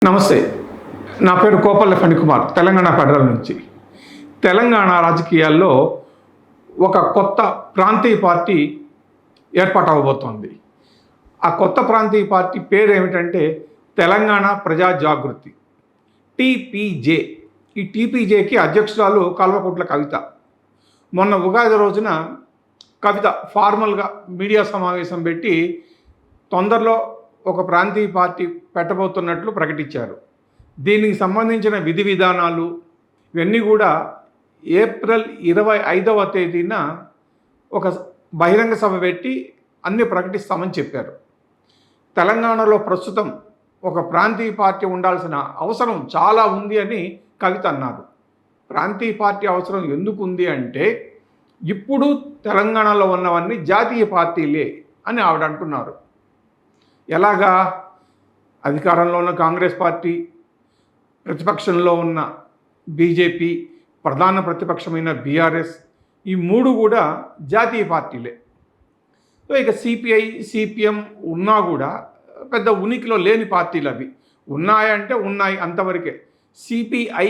నమస్తే. నా పేరు కోపల్ల ఫణికుమార్, తెలంగాణ ఫెడరల్ నుంచి. తెలంగాణ రాజకీయాల్లో ఒక కొత్త ప్రాంతీయ పార్టీ ఏర్పాటవబోతోంది. ఆ కొత్త ప్రాంతీయ పార్టీ పేరు ఏమిటంటే తెలంగాణ ప్రజా జాగృతి, టీపీజే. ఈ టీపీజేకి అధ్యక్షురాలు కల్వకుంట్ల కవిత. మొన్న ఉగాది రోజున కవిత ఫార్మల్గా మీడియా సమావేశం పెట్టి తొందరలో ఒక ప్రాంతీయ పార్టీ పెట్టబోతున్నట్లు ప్రకటించారు. దీనికి సంబంధించిన విధి విధానాలు ఇవన్నీ కూడా ఏప్రిల్ 25వ తేదీన ఒక బహిరంగ సభ పెట్టి అన్నీ ప్రకటిస్తామని చెప్పారు. తెలంగాణలో ప్రస్తుతం ఒక ప్రాంతీయ పార్టీ ఉండాల్సిన అవసరం చాలా ఉంది అని కవిత అన్నారు. ప్రాంతీయ పార్టీ అవసరం ఎందుకు ఉంది అంటే ఇప్పుడు తెలంగాణలో ఉన్నవన్నీ జాతీయ పార్టీలే అని ఆవిడ అంటున్నారు. ఎలాగా? అధికారంలో ఉన్న కాంగ్రెస్ పార్టీ, ప్రతిపక్షంలో ఉన్న బీజేపీ, ప్రధాన ప్రతిపక్షమైన బీఆర్ఎస్, ఈ మూడు కూడా జాతీయ పార్టీలే. సో ఇక సిపిఐ, సిపిఎం ఉన్నా కూడా పెద్ద ఉనికిలో లేని పార్టీలు అవి. ఉన్నాయంటే ఉన్నాయి అంతవరకే. సిపిఐ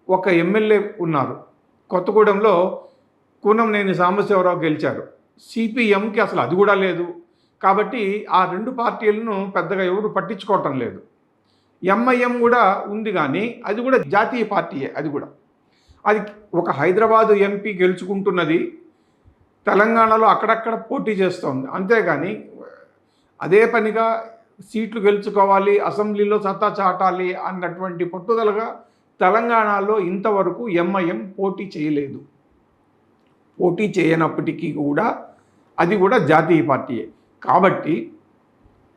ఒక ఎమ్మెల్యే ఉన్నారు, కొత్తగూడెంలో కూనంనేని సాంబశివరావు గెలిచారు. సిపిఎంకి అసలు అది కూడా లేదు. కాబట్టి ఆ రెండు పార్టీలను పెద్దగా ఎవరు పట్టించుకోవటం లేదు. ఎంఐఎం కూడా ఉంది, కానీ అది కూడా జాతీయ పార్టీయే. అది ఒక హైదరాబాదు ఎంపీ గెలుచుకుంటున్నది, తెలంగాణలో అక్కడక్కడ పోటీ చేస్తోంది. అంతేగాని అదే పనిగా సీట్లు గెలుచుకోవాలి, అసెంబ్లీలో సత్తా చాటాలి అన్నటువంటి పట్టుదలగా తెలంగాణలో ఇంతవరకు ఎంఐఎం పోటీ చేయలేదు. పోటీ చేయనప్పటికీ కూడా అది కూడా జాతీయ పార్టీయే. కాబట్టి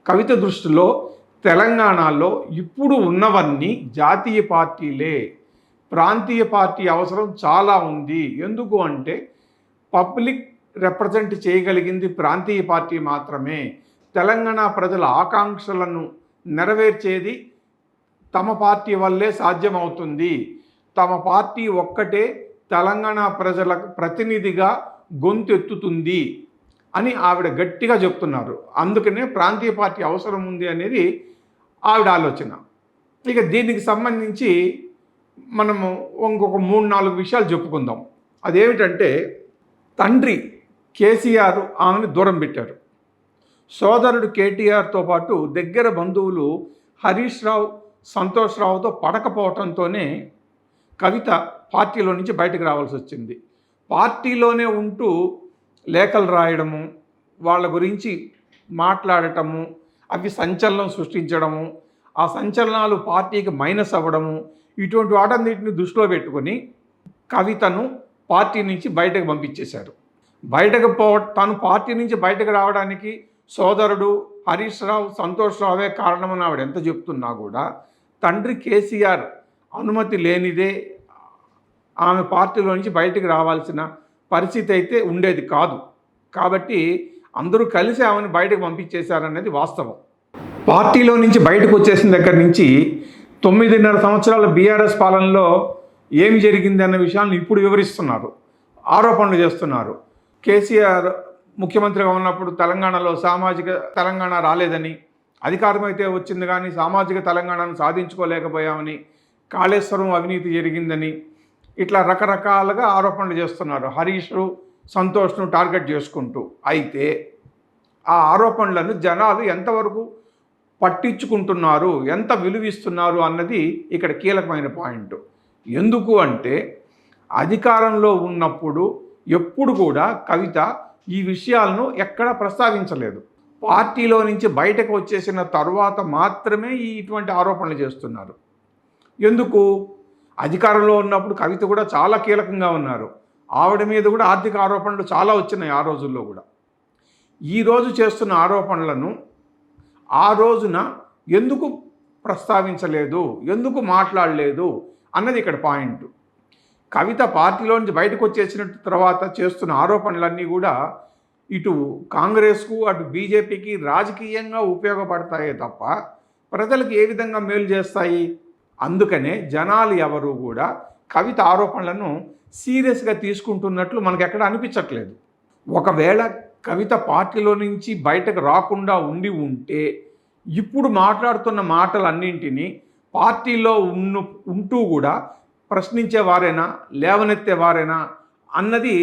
కవిత దృష్టిలో తెలంగాణలో ఇప్పుడు ఉన్నవన్నీ జాతీయ పార్టీలే. ప్రాంతీయ పార్టీ అవసరం చాలా ఉంది. ఎందుకు అంటే పబ్లిక్ రిప్రజెంట్ చేయగలిగింది ప్రాంతీయ పార్టీ మాత్రమే. తెలంగాణ ప్రజల ఆకాంక్షలను నెరవేర్చేది తమ పార్టీ వల్లే సాధ్యమవుతుంది. తమ పార్టీ ఒక్కటే తెలంగాణ ప్రజల ప్రతినిధిగా గొంతెత్తుతుంది అని ఆవిడ గట్టిగా చెప్తున్నారు. అందుకనే ప్రాంతీయ పార్టీ అవసరం ఉంది అనేది ఆవిడ ఆలోచన. ఇక దీనికి సంబంధించి మనము ఇంకొక 3-4 విషయాలు చెప్పుకుందాం. అదేమిటంటే తండ్రి కేసీఆర్ ఆమెను దూరం పెట్టారు. సోదరుడు కేటీఆర్తో పాటు దగ్గర బంధువులు హరీష్ రావు, సంతోష్ రావుతో పడకపోవడంతోనే కవిత పార్టీలో నుంచి బయటకు రావాల్సి వచ్చింది. పార్టీలోనే ఉంటూ లేఖలు రాయడము, వాళ్ళ గురించి మాట్లాడటము, అవి సంచలనం సృష్టించడము, ఆ సంచలనాలు పార్టీకి మైనస్ అవ్వడము, ఇటువంటి వాటన్నిటిని దృష్టిలో పెట్టుకొని కవితను పార్టీ నుంచి బయటకు పంపించేశారు. తను పార్టీ నుంచి బయటకు రావడానికి సోదరుడు హరీష్ రావు, సంతోష్ రావే కారణమని ఆవిడ ఎంత చెప్తున్నా కూడా తండ్రి కేసీఆర్ అనుమతి లేనిదే ఆమె పార్టీలో నుంచి బయటకు రావాల్సిన పరిస్థితి అయితే ఉండేది కాదు. కాబట్టి అందరూ కలిసి ఆమెను బయటకు పంపించేశారనేది వాస్తవం. పార్టీలో నుంచి బయటకు వచ్చేసిన దగ్గర నుంచి 9.5 సంవత్సరాల బీఆర్ఎస్ పాలనలో ఏమి జరిగింది అన్న విషయాలను ఇప్పుడు వివరిస్తున్నారు, ఆరోపణలు చేస్తున్నారు. కేసీఆర్ ముఖ్యమంత్రిగా ఉన్నప్పుడు తెలంగాణలో సామాజిక తెలంగాణ రాలేదని, అధికారం అయితే వచ్చింది కానీ సామాజిక తెలంగాణను సాధించుకోలేకపోయామని, కాళేశ్వరం అవినీతి జరిగిందని, ఇట్లా రకరకాలుగా ఆరోపణలు చేస్తున్నారు హరీష్, సంతోష్ను టార్గెట్ చేసుకుంటూ. అయితే ఆ ఆరోపణలను జనాలు ఎంతవరకు పట్టించుకుంటున్నారు, ఎంత విలువిస్తున్నారు అన్నది ఇక్కడ కీలకమైన పాయింట్. ఎందుకు అంటే అధికారంలో ఉన్నప్పుడు ఎప్పుడు కూడా కవిత ఈ విషయాలను ఎక్కడా ప్రస్తావించలేదు. పార్టీలో నుంచి బయటకు వచ్చేసిన తర్వాత మాత్రమే ఇటువంటి ఆరోపణలు చేస్తున్నారు. ఎందుకు? అధికారంలో ఉన్నప్పుడు కవిత కూడా చాలా కీలకంగా ఉన్నారు. ఆవిడ మీద కూడా ఆర్థిక ఆరోపణలు చాలా వచ్చినాయి ఆ రోజుల్లో కూడా. ఈరోజు చేస్తున్న ఆరోపణలను ఆ రోజున ఎందుకు ప్రస్తావించలేదు, ఎందుకు మాట్లాడలేదు అన్నది ఇక్కడ పాయింట్. కవిత పార్టీలో నుంచి బయటకు వచ్చేసిన తర్వాత చేస్తున్న ఆరోపణలన్నీ కూడా ఇటు కాంగ్రెస్కు అటు బీజేపీకి రాజకీయంగా ఉపయోగపడతాయే తప్ప ప్రజలకు ఏ విధంగా మేలు చేస్తాయి? అందుకనే జనాలు ఎవరు కూడా కవిత ఆరోపణలను సీరియస్గా తీసుకుంటున్నట్లు మనకు ఎక్కడ అనిపించట్లేదు. ఒకవేళ కవిత పార్టీలో నుంచి బయటకు రాకుండా ఉండి ఉంటే ఇప్పుడు మాట్లాడుతున్న మాటలన్నింటినీ పార్టీలో ఉంటూ కూడా ప్రశ్నించేవారేనా, లేవనెత్తేవారేనా అన్నది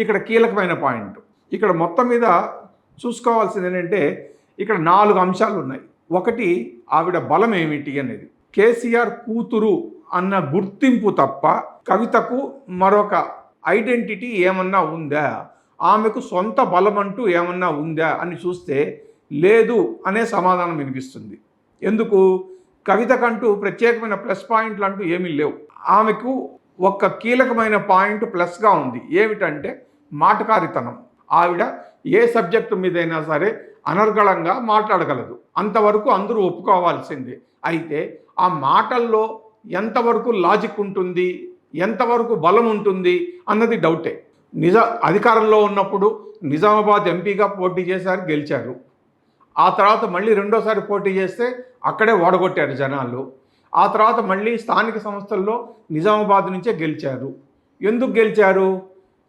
ఇక్కడ కీలకమైన పాయింట్. ఇక్కడ మొత్తం మీద చూసుకోవాల్సింది ఏంటంటే ఇక్కడ 4 అంశాలు ఉన్నాయి. ఒకటి, ఆవిడ బలం ఏమిటి అనేది. కేసీఆర్ కూతురు అన్న గుర్తింపు తప్ప కవితకు మరొక ఐడెంటిటీ ఏమన్నా ఉందా, ఆమెకు సొంత బలం అంటూ ఏమన్నా ఉందా అని చూస్తే లేదు అనే సమాధానం వినిపిస్తుంది. ఎందుకు? కవితకంటూ ప్రత్యేకమైన ప్లస్ పాయింట్లు అంటూ ఏమీ లేవు. ఆమెకు ఒక కీలకమైన పాయింట్ ప్లస్గా ఉంది. ఏమిటంటే మాటకారితనం. ఆవిడ ఏ సబ్జెక్టు మీదైనా సరే అనర్గళంగా మాట్లాడగలదు. అంతవరకు అందరూ ఒప్పుకోవాల్సిందే. అయితే ఆ మాటల్లో ఎంతవరకు లాజిక్ ఉంటుంది, ఎంతవరకు బలం ఉంటుంది అన్నది డౌటే. అధికారంలో ఉన్నప్పుడు నిజామాబాద్ ఎంపీగా పోటీ చేశారు, గెలిచారు. ఆ తర్వాత మళ్ళీ రెండోసారి పోటీ చేస్తే అక్కడే ఓడగొట్టారు జనాలు. ఆ తర్వాత మళ్ళీ స్థానిక సంస్థల్లో నిజామాబాద్ నుంచే గెలిచారు. ఎందుకు గెలిచారు?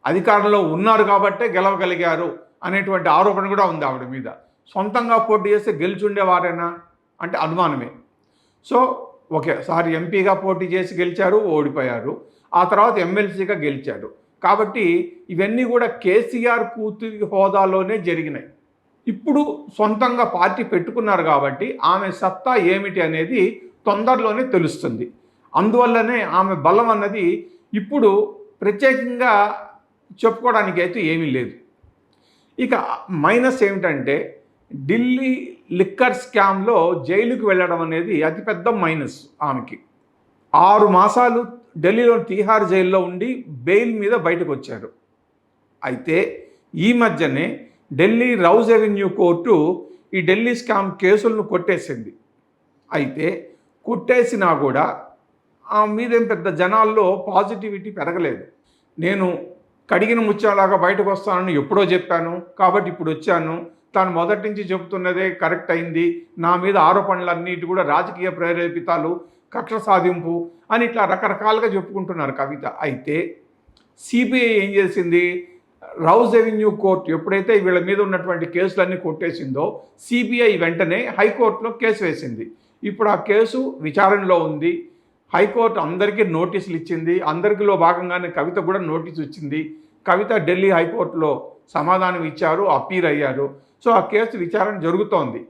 అధికారంలో ఉన్నారు కాబట్టే గెలవగలిగారు అనేటువంటి ఆరోపణ కూడా ఉంది ఆవిడ మీద. సొంతంగా పోటీ చేస్తే గెలిచుండేవారేనా అంటే అనుమానమే. సో ఒకేసారి ఎంపీగా పోటీ చేసి గెలిచారు, ఓడిపోయారు. ఆ తర్వాత ఎమ్మెల్సీగా గెలిచారు. కాబట్టి ఇవన్నీ కూడా కేసీఆర్ కూతురి హోదాలోనే జరిగినాయి. ఇప్పుడు సొంతంగా పార్టీ పెట్టుకున్నారు కాబట్టి ఆమె సత్తా ఏమిటి అనేది తొందరలోనే తెలుస్తుంది. అందువల్లనే ఆమె బలం అన్నది ఇప్పుడు ప్రత్యేకంగా చెప్పుకోవడానికి అయితే ఏమీ లేదు. ఇక మైనస్ ఏమిటంటే ఢిల్లీ లిక్కర్ స్కామ్లో జైలుకు వెళ్ళడం అనేది అతిపెద్ద మైనస్ ఆమెకి. 6 మాసాలు ఢిల్లీలో తీహార్ జైల్లో ఉండి బెయిల్ మీద బయటకు వచ్చారు. అయితే ఈ మధ్యనే ఢిల్లీ రౌజ్ అవెన్యూ కోర్టు ఈ ఢిల్లీ స్కామ్ కేసులను కొట్టేసింది. అయితే కొట్టేసినా కూడా ఆ మీదేం పెద్ద జనాల్లో పాజిటివిటీ పెరగలేదు. నేను కడిగిన ముత్యంలాగా బయటకు వస్తానని ఎప్పుడో చెప్పాను కాబట్టి ఇప్పుడు వచ్చాను, తాను మొదటి నుంచి చెబుతున్నదే కరెక్ట్ అయింది, నా మీద ఆరోపణలన్నిటి కూడా రాజకీయ ప్రేరేపితాలు, కక్ష సాధింపు అని ఇట్లా రకరకాలుగా చెప్పుకుంటున్నారు కవిత. అయితే సిబిఐ ఏం చేసింది? రౌజ్ అవెన్యూ కోర్టు ఎప్పుడైతే వీళ్ళ మీద ఉన్నటువంటి కేసులన్నీ కొట్టేసిందో సిబిఐ వెంటనే హైకోర్టులో కేసు వేసింది. ఇప్పుడు ఆ కేసు విచారణలో ఉంది. హైకోర్టు అందరికీ నోటీసులు ఇచ్చింది. అందరికీలో భాగంగానే కవిత కూడా నోటీసు ఇచ్చింది. కవిత ఢిల్లీ హైకోర్టులో సమాధానం ఇచ్చారు, అపీల్ అయ్యారు. సో ఆ కేసు విచారణ జరుగుతోంది.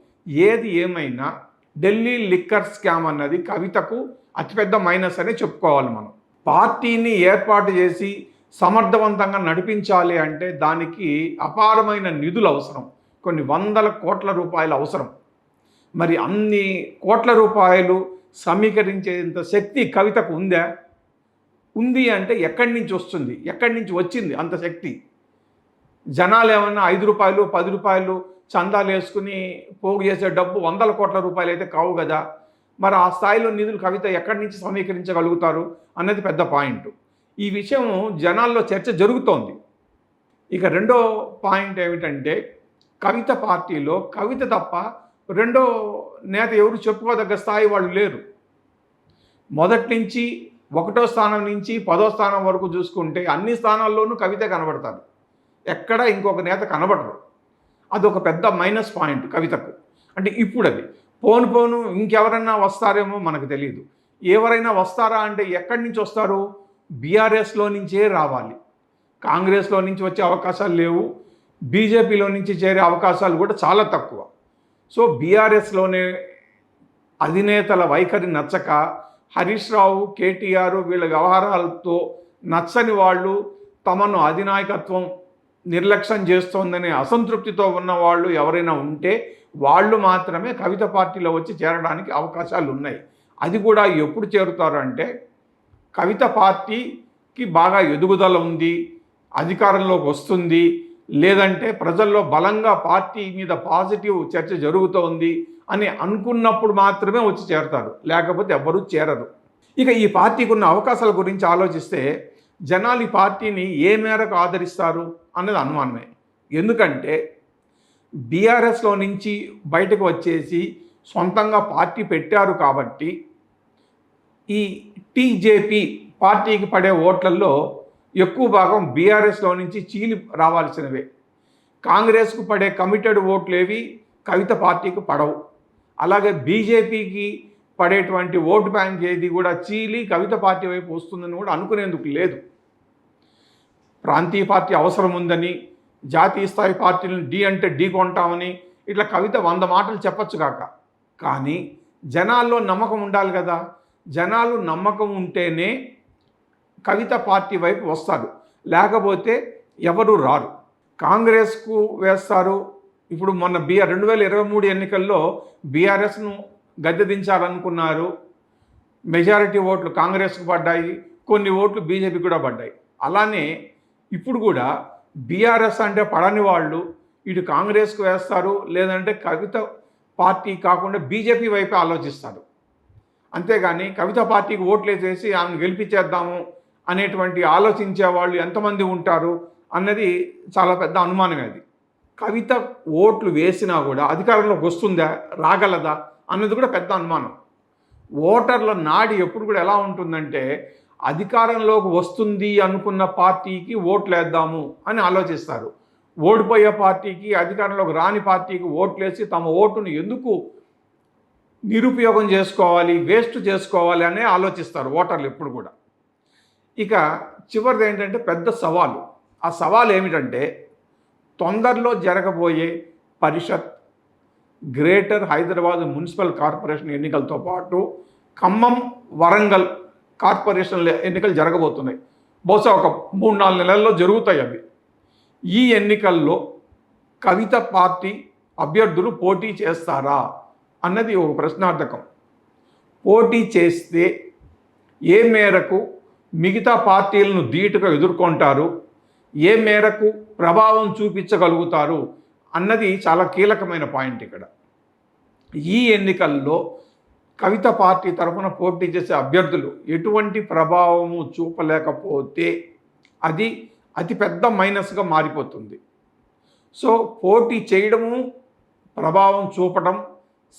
ఏది ఏమైనా ఢిల్లీ లిక్కర్ స్కామ్ అన్నది కవితకు అతిపెద్ద మైనస్ అనే చెప్పుకోవాలి మనం. పార్టీని ఏర్పాటు చేసి సమర్థవంతంగా నడిపించాలి అంటే దానికి అపారమైన నిధులు అవసరం, కొన్ని వందల కోట్ల రూపాయలు అవసరం. మరి అన్ని కోట్ల రూపాయలు సమీకరించేంత శక్తి కవితకు ఉందా? ఉంది అంటే ఎక్కడి నుంచి వస్తుంది, ఎక్కడి నుంచి వచ్చింది అంత శక్తి? జనాలు ఏమన్నా 5 రూపాయలు 10 రూపాయలు చందాలు వేసుకుని పోగు చేసే డబ్బు వందల కోట్ల రూపాయలు అయితే కావు కదా. మరి ఆ స్థాయిలో నిధులు కవిత ఎక్కడి నుంచి సమీకరించగలుగుతారు అన్నది పెద్ద పాయింట్. ఈ విషయం జనాల్లో చర్చ జరుగుతోంది. ఇక రెండో పాయింట్ ఏమిటంటే కవిత పార్టీలో కవిత తప్ప రెండో నేత ఎవరు చెప్పుకోదగ్గ స్థాయి వాళ్ళు లేరు. మొదటి నుంచి 1వ స్థానం నుంచి 10వ స్థానం వరకు చూసుకుంటే అన్ని స్థానాల్లోనూ కవిత కనబడతారు. ఎక్కడ ఇంకొక నేత కనబడరు. అదొక పెద్ద మైనస్ పాయింట్ కవితకు. అంటే ఇప్పుడు అది పోను ఇంకెవరైనా వస్తారేమో మనకు తెలియదు. ఎవరైనా వస్తారా అంటే ఎక్కడి నుంచి వస్తారు? బీఆర్ఎస్లో నుంచే రావాలి. కాంగ్రెస్లో నుంచి వచ్చే అవకాశాలు లేవు. బీజేపీలో నుంచి చేరే అవకాశాలు కూడా చాలా తక్కువ. సో బీఆర్ఎస్లోనే అధినేతల వైఖరి నచ్చక హరీష్ రావు, కేటీఆర్ వీళ్ళ వ్యవహారాలతో నచ్చని వాళ్ళు, తమను అధినాయకత్వం నిర్లక్ష్యం చేస్తోందనే అసంతృప్తితో ఉన్న వాళ్ళు ఎవరైనా ఉంటే వాళ్ళు మాత్రమే కవిత పార్టీలో వచ్చి చేరడానికి అవకాశాలు ఉన్నాయి. అది కూడా ఎప్పుడు చేరుతారు అంటే కవిత పార్టీకి బాగా ఎదుగుదల ఉంది, అధికారంలోకి వస్తుంది, లేదంటే ప్రజల్లో బలంగా పార్టీ మీద పాజిటివ్ చర్చ జరుగుతోంది అని అనుకున్నప్పుడు మాత్రమే వచ్చి చేరతారు, లేకపోతే ఎవ్వరూ చేరరు. ఇక ఈ పార్టీకి ఉన్న అవకాశాల గురించి ఆలోచిస్తే జనాలు ఈ పార్టీని ఏ మేరకు ఆదరిస్తారు అన్నది అనుమానమే. ఎందుకంటే బీఆర్ఎస్లో నుంచి బయటకు వచ్చేసి సొంతంగా పార్టీ పెట్టారు కాబట్టి ఈ టీజేపీ పార్టీకి పడే ఓట్లలో ఎక్కువ భాగం బీఆర్ఎస్లో నుంచి చీలి రావాల్సినవే. కాంగ్రెస్కు పడే కమిటెడ్ ఓట్లు ఏవి కవిత పార్టీకి పడవు. అలాగే బీజేపీకి పడేటువంటి ఓటు బ్యాంక్ ఏది కూడా చీలి కవిత పార్టీ వైపు వస్తుందని కూడా అనుకునేందుకు లేదు. ప్రాంతీయ పార్టీ అవసరం ఉందని, జాతీయ స్థాయి పార్టీలను ఢీ అంటే ఢీ కొంటామని ఇట్లా కవిత 100 మాటలు చెప్పచ్చు కాక, కానీ జనాల్లో నమ్మకం ఉండాలి కదా. జనాలు నమ్మకం ఉంటేనే కవిత పార్టీ వైపు వస్తారు, లేకపోతే ఎవరు రారు. కాంగ్రెస్కు వేస్తారు. ఇప్పుడు మొన్న 2023 ఎన్నికల్లో బీఆర్ఎస్ను గద్దె దించాలనుకున్నారు. మెజారిటీ ఓట్లు కాంగ్రెస్కు పడ్డాయి, కొన్ని ఓట్లు బీజేపీ కూడా పడ్డాయి. అలానే ఇప్పుడు కూడా బీఆర్ఎస్ అంటే పడని వాళ్ళు ఇటు కాంగ్రెస్కు వేస్తారు, లేదంటే కవిత పార్టీ కాకుండా బీజేపీ వైపే ఆలోచిస్తారు. అంతేగాని కవిత పార్టీకి ఓట్లు వేసేసి ఆమెను గెలిపించేద్దాము అనేటువంటి ఆలోచించే వాళ్ళు ఎంతమంది ఉంటారు అన్నది చాలా పెద్ద అనుమానమే. అది కవిత ఓట్లు వేసినా కూడా అధికారంలోకి వస్తుందా, రాగలదా అన్నది కూడా పెద్ద అనుమానం. ఓటర్ల నాడి ఎప్పుడు కూడా ఎలా ఉంటుందంటే, అధికారంలోకి వస్తుంది అనుకున్న పార్టీకి ఓట్లు వేద్దాము అని ఆలోచిస్తారు. ఓడిపోయే పార్టీకి, అధికారంలోకి రాని పార్టీకి ఓట్లేసి తమ ఓటును ఎందుకు నిరుపయోగం చేసుకోవాలి, వేస్ట్ చేసుకోవాలి అనే ఆలోచిస్తారు ఓటర్లు ఎప్పుడు కూడా. ఇక చివరిది ఏంటంటే పెద్ద సవాలు. ఆ సవాలు ఏమిటంటే, తొందరలో జరగబోయే పరిషత్, గ్రేటర్ హైదరాబాద్ మున్సిపల్ కార్పొరేషన్ ఎన్నికలతో పాటు ఖమ్మం, వరంగల్ కార్పొరేషన్ ఎన్నికలు జరగబోతున్నాయి. బహుశా ఒక 3-4 నెలల్లో జరుగుతాయి అవి. ఈ ఎన్నికల్లో కవిత పార్టీ అభ్యర్థులు పోటీ చేస్తారా అన్నది ఒక ప్రశ్నార్థకం. పోటీ చేస్తే ఏ మేరకు మిగతా పార్టీలను ధీటుగా ఎదుర్కొంటారు, ఏ మేరకు ప్రభావం చూపించగలుగుతారు అన్నది చాలా కీలకమైన పాయింట్ ఇక్కడ. ఈ ఎన్నికల్లో కవిత పార్టీ తరఫున పోటీ చేసే అభ్యర్థులు ఎటువంటి ప్రభావము చూపలేకపోతే అది అతిపెద్ద మైనస్గా మారిపోతుంది. సో పోటీ చేయడము, ప్రభావం చూపడం,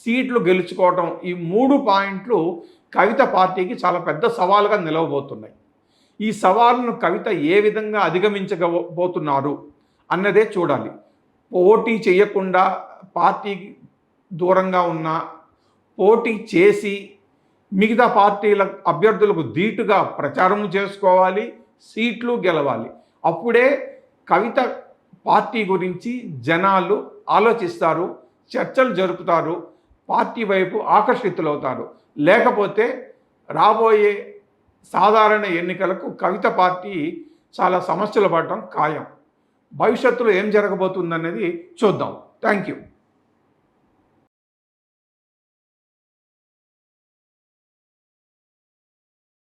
సీట్లు గెలుచుకోవడం, ఈ 3 పాయింట్లు కవిత పార్టీకి చాలా పెద్ద సవాలుగా నిలవబోతున్నాయి. ఈ సవాలును కవిత ఏ విధంగా అధిగమించబోతున్నారు అన్నదే చూడాలి. పోటీ చేయకుండా పార్టీకి దూరంగా ఉన్న, పోటీ చేసి మిగతా పార్టీల అభ్యర్థులకు ధీటుగా ప్రచారం చేసుకోవాలి, సీట్లు గెలవాలి. అప్పుడే కవిత పార్టీ గురించి జనాలు ఆలోచిస్తారు, చర్చలు జరుపుతారు, పార్టీ వైపు ఆకర్షితులవుతారు. లేకపోతే రాబోయే సాధారణ ఎన్నికలకు కవిత పార్టీ చాలా సమస్యలు పడటం ఖాయం. భవిష్యత్తులో ఏం జరగబోతుందనేది చూద్దాం. Thank you.